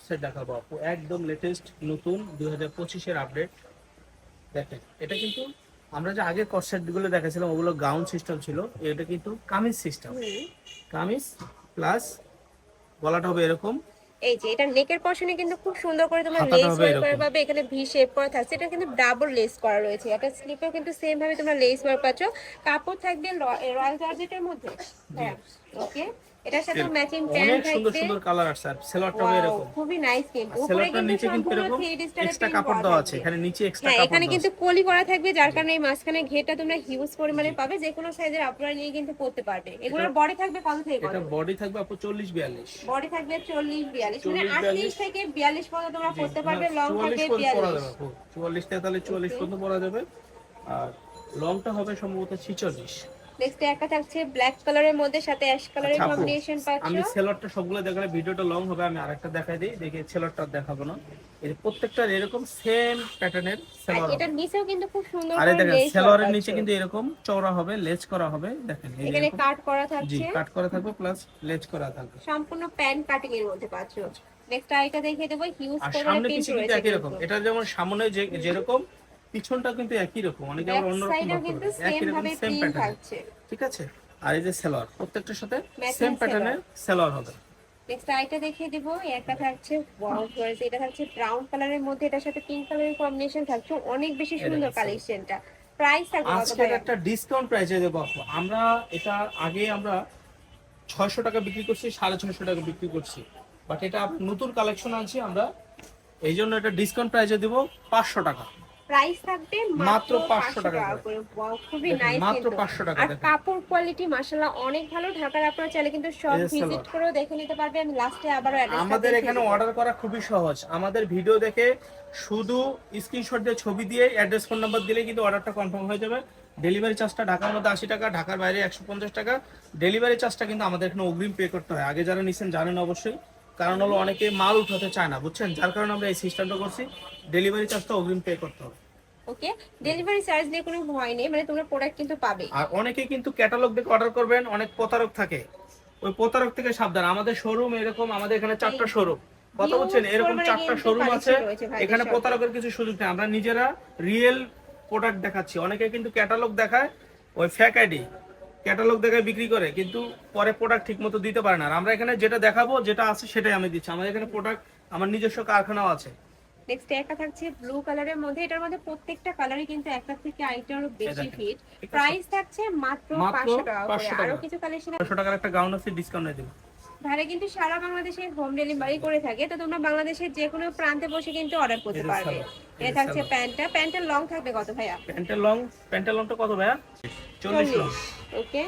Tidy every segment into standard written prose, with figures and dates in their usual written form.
Set দেখাবো আপু, একদম লেটেস্ট নতুন 2025-এর আপডেট। দেখেন এটা কিন্তু আমরা যে আগে কট সেট গুলো দেখাছিলাম ওগুলো গাউন সিস্টেম ছিল, এটা কিন্তু কামিজ সিস্টেম। কামিজ প্লাস গলাটা হবে এরকম, এই যে এটা নেকের পশনে কিন্তু খুব সুন্দর করে তোমার হাতাটা লেস হবে ওয়ার্ক করা এরকম। পাবে, এখানে ভি শেপ করা থাকছে, এটা কিন্তু ডাবল লেস করা রয়েছে, এটা স্লিপেও কিন্তু সেম ভাবে তোমরা লেস ওয়ার্ক পাচ্ছ। কাপড় থাকবে রয়্যাল জর্জেটের মধ্যে। হ্যাঁ, ওকে, এটার সাথে ম্যাচিং প্যান্ট অনেক সুন্দর থাকবে। সুন্দর কালার আছে, আর সেলোয়ারটা হবে ওয়াও, এরকম। খুবই নাইস কিন্তু আর উপরে সেলোয়ারটার কিন্তু নিচে কিন্তু সম্পূর্ণ এরকম 3D স্টাইলের এক্সট্রা প্রিন্ট কাপড় করা দেওয়া আছে, থাকবে। এখানে নিচে এক্সট্রা হ্যাঁ, কাপড় এখানে দেওয়া কিন্তু আছে। কলি করা থাকবে, যার কারণে এই মাঝখানে ঘেরটা তোমরা হিউজ পরিমাণে পাবে, যে কোনো সাইজের আপনারা নিয়ে কিন্তু পড়তে পারবে। এগুলোর বডি থাকবে কত থেকে কত? এটা বডি থাকবে আপু 40-42। বডি থাকবে 40-42, মানে 40-42 38 থেকে 42 পর্যন্ত তোমরা জি, পড়তে না পারবে। লং 44 থাকবে পর্যন্ত পরা 42। যাবে আপু, 44 থেকে তাহলে 44 পর্যন্ত পরা যাবে। আর লংটা হবে সম্ভবত 46। নেক্সট একটা থাকছে ব্ল্যাক কালারের মধ্যে, সাথে অ্যাশ কালারের আচ্ছা আপু, কম্বিনেশন পাচ্ছ। আমি সেলরটা সবগুলো দেখালে ভিডিওটা লং হবে, আমি আরেকটা দেখাই দিই, দেখি সেলরটা দেখাবো না। এর প্রত্যেকটার এরকম সেম প্যাটার্নের আর সেলর হবে। এটার নিচেও কিন্তু খুব সুন্দর আরে করে দেখেন লেস ওয়ার্ক সেলরের পাচ্ছ, নিচে কিন্তু এরকম চওড়া হবে, লেজ করা হবে, দেখেন এই যে এখানে এরকম। কাট করা জি, থাকছে, কাট করা থাকবে প্লাস লেজ করা থাকবে। সম্পূর্ণ প্যান্ট কাটিং এর মধ্যে পাচ্ছ। নেক্সট আইটা দেখিয়ে দেবো, হিউজ আর পরিমাণে সামনে প্রিন্ট পিছে কিন্তু রয়েছে একই রকম, কিন্তু। এটা যেমন সামনে যে যেরকম পিছনটা কিন্তু একই রকম, অনেকে আবার ব্যাক অন্যরকম সাইডেও ভাবে কিন্তু করবে, সেম একই রকম ভাবে সেম প্রিন্ট প্যাটার্ন। থাকছে। ঠিক আছে, আর এই যে সেলর প্রত্যেকটার সাথে ম্যাচিং সেম সেলর। প্যাটার্নের সেলর হবে। নেক্সট আইটা দেখিয়ে দিব, একটা থাকছে ওয়াও ভিউয়ার্স, এটা থাকছে ব্রাউন কালারের মধ্যে, এটার সাথে পিঙ্ক কালারের কম্বিনেশন থাকছে, অনেক বেশি এই সুন্দর দেখেন সেলর। কালেকশনটা। প্রাইস থাকবে কত আজকের ভাইয়া? একটা ডিসকাউন্ট প্রাইসে দেবো আপু। আমরা এটা আগে আমরা 600 টাকা বিক্রি করছি, 650 টাকা বিক্রি করছি, বাট এটা নতুন কালেকশন আছে আমরা, এই জন্য এটা ডিসকাউন্ট প্রাইসে দিব 500 টাকা। প্রাইস থাকবে মাত্র মাত্র 500 500 টাকা টাকা করে। করে। ওয়াও, খুবই দেখেন নাইস মাত্র কিন্তু। 500 টাকা আর দেখেন। কাপড় কোয়ালিটি মাশাআল্লাহ অনেক ভালো। ঢাকার আপনারা চাইলে কিন্তু সব এই যে ভিজিট সালোয়ার। করেও দেখে নিতে পারবে। আমি লাস্টে আবারও অ্যাড্রেসটা আমাদের দেখিয়ে এখানে দেব। অর্ডার করা খুবই সহজ, আমাদের ভিডিও দেখে শুধু স্ক্রিনশট দিয়ে ছবি দিয়ে অ্যাড্রেস ফোন নাম্বার দিলেই কিন্তু অর্ডারটা কনফার্ম হয়ে যাবে। ডেলিভারি চার্জটা ঢাকার মধ্যে 80 টাকা, ঢাকার বাইরে 150 টাকা। ডেলিভারি চার্জটা কিন্তু আমাদের এখানে অগ্রিম পে করতে হয়, আগে যারা নিছেন জানেন অবশ্যই, কারণ হলো অনেকে মাল উঠাতে চায় না, বুঝছেন, যার কারণে আমরা এই সিস্টেমটা করছি, ডেলিভারি চার্জটা অগ্রিম পে করতে হবে। ওকে, ডেলিভারি চার্জ নিয়ে কোনো ভয় নেই, মানে তোমরা প্রোডাক্ট কিন্তু পাবে। আর অনেকে কিন্তু ক্যাটালগ দেখে অর্ডার করবেন, অনেক প্রতারক থাকে, ওই প্রতারক থেকে সাবধান। আমাদের শোরুম এরকম, আমাদের এখানে 4টা শোরুম, কথা বলছেন, এরকম 4টা শোরুম আছে, এখানে প্রতারকের কিছু সুযোগ নেই। আমরা নিজেরা রিয়েল প্রোডাক্ট দেখাচ্ছি। অনেকে কিন্তু ক্যাটালগ দেখায়, ওই ফেক আইডি ক্যাটালগ দেখায় বিক্রি করে, কিন্তু পরে প্রোডাক্ট ঠিক মতো দিতে পারে না। আর আমরা এখানে যেটা দেখাবো, যেটা আছে সেটাই আমি দিচ্ছি। আমাদের এখানে প্রোডাক্ট, আমার নিজস্ব কারখানাও আছে। নেক্সট একটা থাকছে ব্লু কালারের মধ্যে, এটার মধ্যে প্রত্যেকটা কালারই কিন্তু একটা থেকে আরেকটারও বেশি ফিট। প্রাইস থাকছে মাত্র 500 টাকা করে। আরো কিছু কালেকশন 500 টাকার একটা গাউন আছে, ডিসকাউন্ট দেব। ভাড়া কিন্তু সারা বাংলাদেশে হোম ডেলিভারি করে থাকে, তো তোমরা বাংলাদেশের যে কোনো প্রান্তে বসে কিন্তু অর্ডার করতে পারবে। এটা থাকছে প্যান্টের লং থাকবে কত ভাইয়া? প্যান্টের লংটা কত ভাইয়া? 40 লং। ওকে,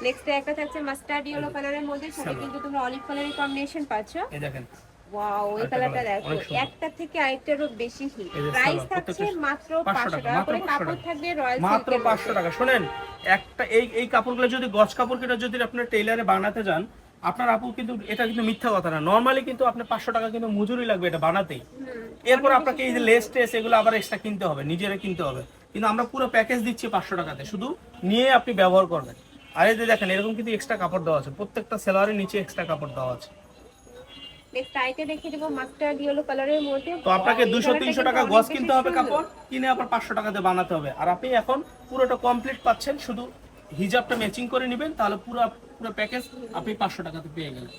নেক্সট একটা থাকছে মাস্টার্ড ইয়েলো কালারের মধ্যে, সাথে কিন্তু তোমরা অলিভ কালারের কম্বিনেশন পাচ্ছ। এই দেখেন, ওয়াও, এই কালারটা দেখো, একটা থেকে আরেকটারও বেশি হিট। প্রাইস থাকছে মাত্র 500 টাকা করে। কাপড় থাকবে রয়্যাল মাত্র সিল্কের 500 টাকা। শুনেন, একটা এই কাপড়গুলো যদি গজ কাপড় কিনে যদি আপনার টেইলারে বানাতে যান, আপনার আপু কিন্তু এটা কিন্তু মিথ্যা কথা না, নরমালি কিন্তু আপনার 500 টাকা কিন্তু মজুরি লাগবে এটা বানাতেই। এরপর আপনাকে এই যে লেস টেস এগুলো আবার এক্সট্রা কিনতে হবে, নিজেরা কিনতে হবে, কিন্তু আমরা পুরো প্যাকেজ দিচ্ছি 500 টাকাতে, শুধু নিয়ে আপনি ব্যবহার করবেন। আর এই যে দেখেন, এরকম কিন্তু এক্সট্রা কাপড় দেওয়া আছে, প্রত্যেকটা সেলারের নিচে এক্সট্রা কাপড় দেওয়া আছে। নেক্সট আইটা দেখিয়ে দেবো মাস্টার্ড ইয়েলো কালারের মধ্যে। তো আপনাকে 200-300 টাকা গজ কিনতে হবে কাপড়, কিনে আবার 500 টাকাতে বানাতে হবে। আর আপনি এখন পুরোটা কমপ্লিট পাচ্ছেন, শুধু হিজাবটা ম্যাচিং করে নেবেন, তাহলে পুরো পুরো প্যাকেজ আপনি 500 টাকাতে পেয়ে গেলেন।